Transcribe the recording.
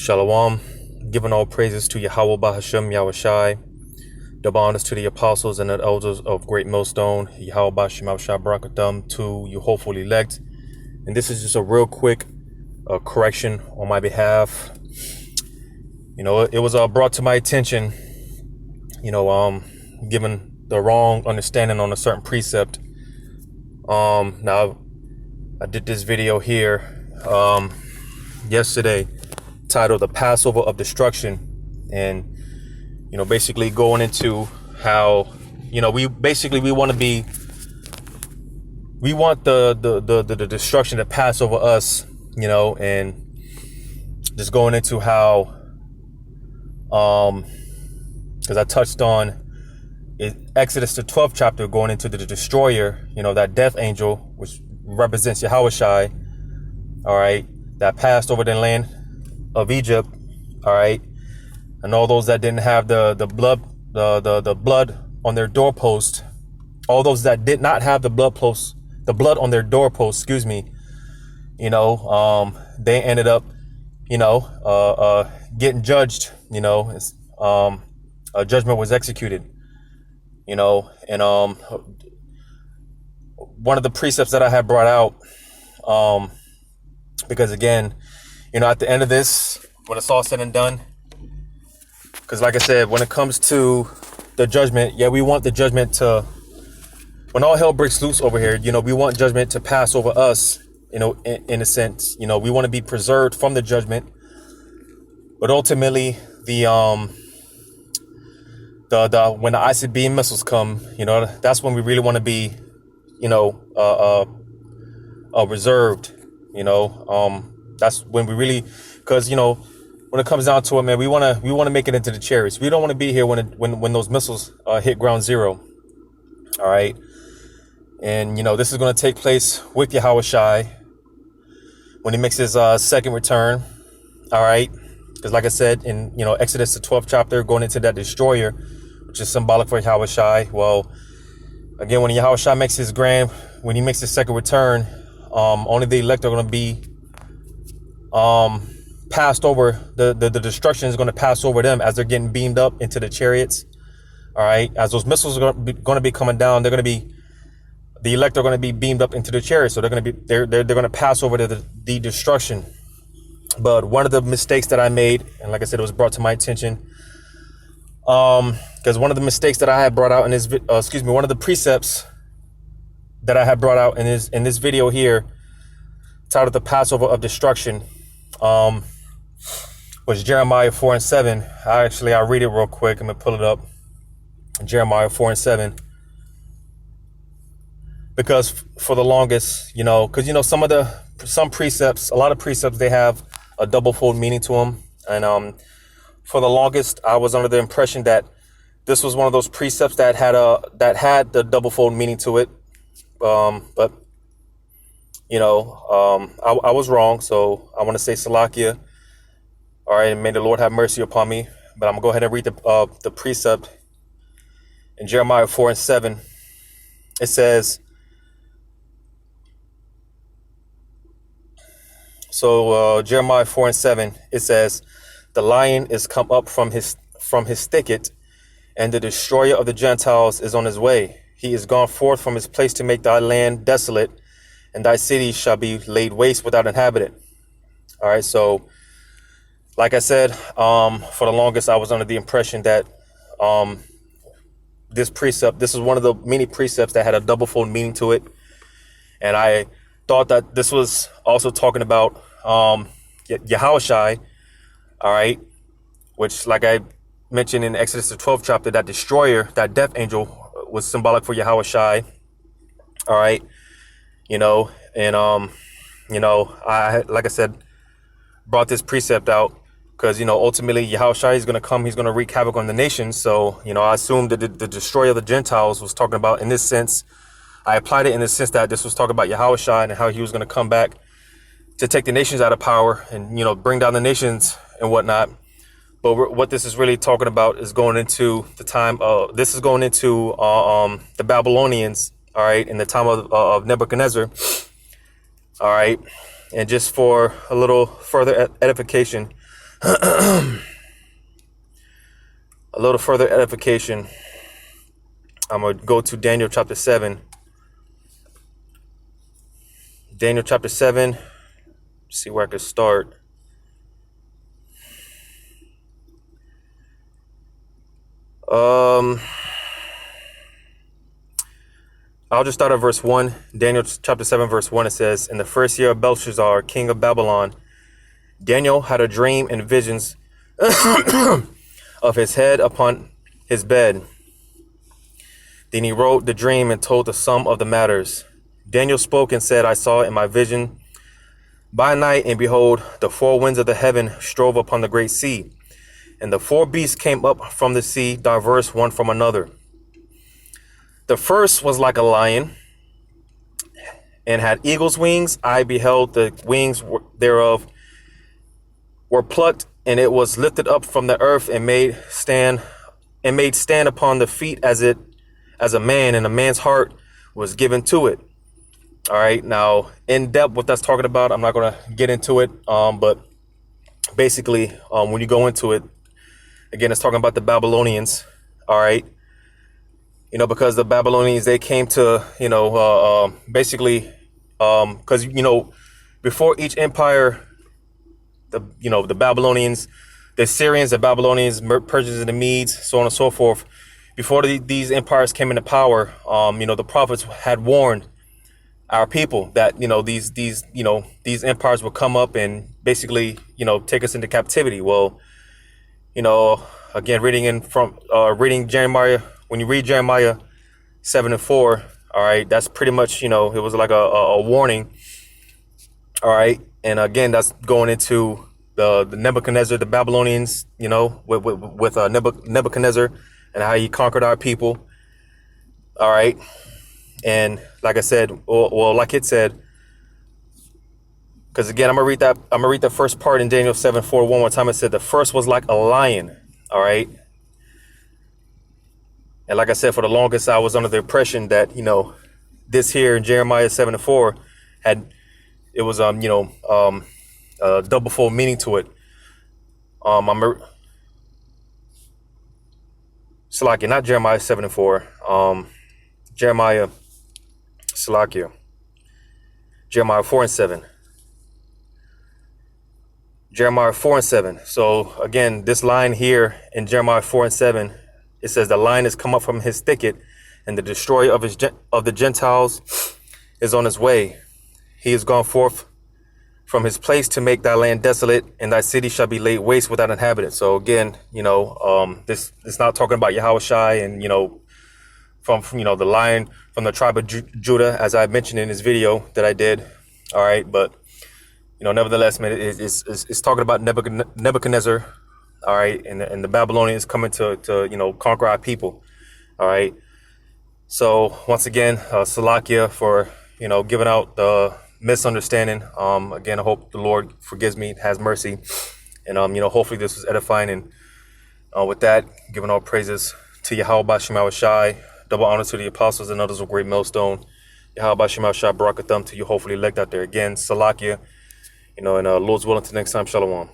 Shalom, giving all praises to Yahweh Bahashem Yahushai, double honors to the apostles and the elders of Great Millstone, Yahweh Bahashem Yahushai Barakatham, to you hopeful elect. And this is just a real quick correction on my behalf. You know, it was brought to my attention, given the wrong understanding on a certain precept. Now, I did this video here yesterday, titled The Passover of Destruction, and basically going into how we want the destruction to pass over us, and just going into how because I touched on Exodus the 12th chapter, going into the destroyer, that death angel, which represents Yahushai, all right, that passed over the land of Egypt, all right, and all those that didn't have the blood on their doorpost, all those that did not have the blood on their doorpost, they ended up, getting judged, a judgment was executed, and one of the precepts that I had brought out, because again, at the end of this, when it's all said and done, because like I said, when it comes to the judgment, we want the judgment to, when all hell breaks loose over here, we want judgment to pass over us, in a sense, we want to be preserved from the judgment. But ultimately, when the ICBM missiles come, that's when we really want to be, reserved, that's when we really, because when it comes down to it, man, we want to make it into the chariots. We don't want to be here when those missiles hit ground zero. All right, and this is going to take place with Yahushai when he makes his second return. All right, because like I said in Exodus the 12th chapter, going into that destroyer, which is symbolic for Yahushai. Well, again, when Yahushai makes his second return, only the elect are going to be passed over. The destruction is going to pass over them as they're getting beamed up into the chariots. All right, as those missiles are going to be coming down, the elect are going to be beamed up into the chariots, so they're going to pass over the destruction. But one of the mistakes that I made, and like I said, it was brought to my attention, because one of the mistakes that I had brought out in this, one of the precepts that I had brought out in this video here, titled The Passover of Destruction, was Jeremiah 4:7. I'll read it real quick. I'm gonna pull it up. Jeremiah 4:7. Because for the longest, because some precepts, a lot of precepts, they have a double-fold meaning to them, and for the longest, I was under the impression that this was one of those precepts that had the double-fold meaning to it, but I was wrong, so I want to say Salakia. All right, and may the Lord have mercy upon me. But I'm gonna go ahead and read the precept in Jeremiah 4:7. It says, Jeremiah 4:7. It says, "The lion is come up from his thicket, and the destroyer of the Gentiles is on his way. He is gone forth from his place to make thy land desolate, and thy cities shall be laid waste without inhabitant." All right, so like I said, for the longest, I was under the impression that this is one of the many precepts that had a double-fold meaning to it, and I thought that this was also talking about Yahushai, all right, which, like I mentioned in Exodus the 12th chapter, that destroyer, that death angel, was symbolic for Yahushai, all right, I, like I said, brought this precept out because, ultimately Yahushua is going to come, he's going to wreak havoc on the nations. So, I assumed that the destroyer of the Gentiles was talking about, in this sense, I applied it in the sense that this was talking about Yahushua and how he was going to come back to take the nations out of power and, bring down the nations and whatnot. But what this is really talking about is going into the time, this is going into the Babylonians, all right, in the time of Nebuchadnezzar, all right. And just for a little further edification, A little further edification. I'm going to go to Daniel chapter 7. Daniel chapter 7. See where I could start. I'll just start at verse 1. Daniel chapter 7, verse 1, it says, "In the first year of Belshazzar, king of Babylon, Daniel had a dream and visions of his head upon his bed. Then he wrote the dream and told the sum of the matters. Daniel spoke and said, I saw in my vision by night, and behold, the four winds of the heaven strove upon the great sea. And the four beasts came up from the sea, diverse one from another. The first was like a lion, and had eagle's wings. I beheld the wings thereof were plucked, and it was lifted up from the earth and made stand upon the feet as a man, and a man's heart was given to it." All right, now in depth what that's talking about, I'm not going to get into it, but basically when you go into it, again, it's talking about the Babylonians. All right, because the Babylonians, they came to basically because before each empire, the Babylonians, the Syrians, the Babylonians, Persians, and the Medes, so on and so forth. Before these empires came into power, the prophets had warned our people that these empires would come up and basically take us into captivity. Well, again, reading Jeremiah, when you read Jeremiah 7:4, all right, that's pretty much it was like a warning. All right, and again, that's going into the Nebuchadnezzar, the Babylonians, with Nebuchadnezzar and how he conquered our people. All right. And like I said, like it said, because again, I'm gonna read that first part in Daniel 7:4 one more time. It said the first was like a lion. All right. And like I said, for the longest, I was under the impression that, this here in Jeremiah 7:4 it was double fold meaning to it. Salakia, not Jeremiah 7:4. Jeremiah 4:7. Jeremiah 4:7. So again, this line here in Jeremiah 4:7, it says the lion has come up from his thicket, and the destroyer of the Gentiles is on his way. He is gone forth from his place to make thy land desolate, and thy city shall be laid waste without inhabitant. So again, this is not talking about Yahushai and from the lion from the tribe of Judah, as I mentioned in this video that I did. All right, but nevertheless, man, it's talking about Nebuchadnezzar. All right, and the Babylonians coming to conquer our people. All right. So once again, Salakia for giving out the misunderstanding. Again, I hope the Lord forgives me, has mercy, and hopefully this was edifying. And with that, giving all praises to Yahweh Bashim Shai. Double honor to the apostles and others of great millstone. Yahweh Bashim Shai, Barakatham to you, hopefully elect out there. Again, Salakia, and Lord's willing, to next time, Shalom.